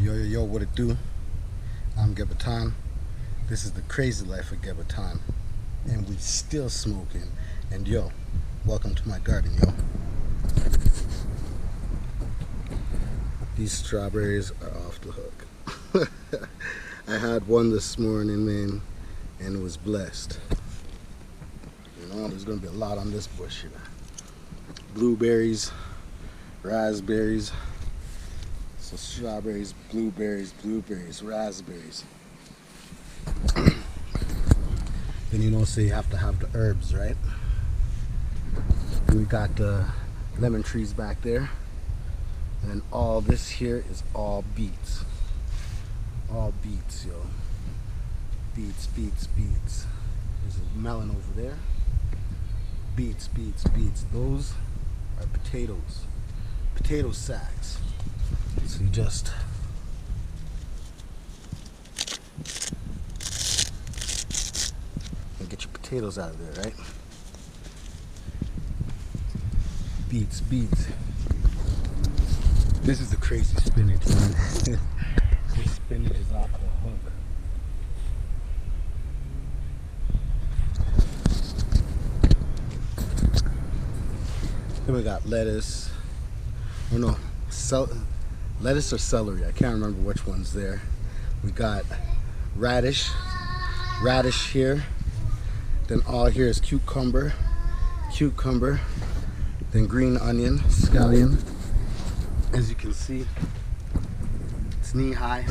Yo, what it do? I'm Gebatan. This is the crazy life of Gebatan. And we still smoking. And yo, welcome to my garden, yo. These strawberries are off the hook. I had one this morning, man, and it was blessed. You know, there's gonna be a lot on this bush here. Blueberries, raspberries. So strawberries, blueberries, raspberries. Then you know, so you have to have the herbs, right? And we got the lemon trees back there. And all this here is all beets. All beets, yo. Beets. There's a melon over there. Beets. Those are potatoes. Potato sacks. So you just get your potatoes out of there, right? Beets. This is the crazy spinach, man. This spinach is off the hook. Then we got lettuce. Oh no, lettuce or celery. I can't remember which one's there. We got radish here. Then all here is cucumber. Then green onion, scallion. As you can see, it's knee high.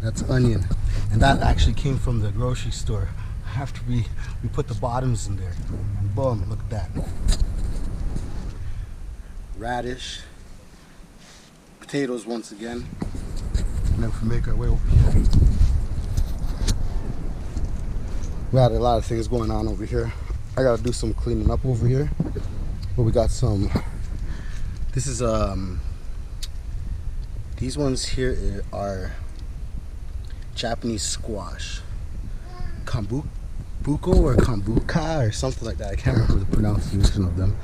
That's onion. And that actually came from the grocery store. After we put the bottoms in there. And boom, look at that. Radish. Potatoes once again. And then if we make our way over here. We had a lot of things going on over here. I gotta do some cleaning up over here. But we got some, this is these ones here are Japanese squash. Kombuko or kombuka or something like that. I can't remember the pronunciation of them.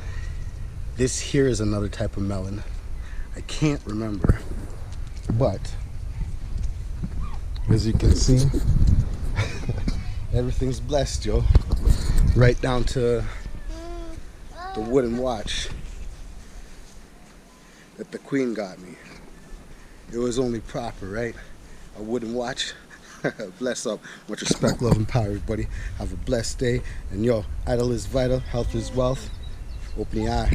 This here is another type of melon. I can't remember. But as you can see, everything's blessed, yo. Right down to the wooden watch that the queen got me. It was only proper, right? A wooden watch. Bless up. Much respect, love, and power, everybody. Have a blessed day. And yo, idle is vital. Health is wealth. Open your eye.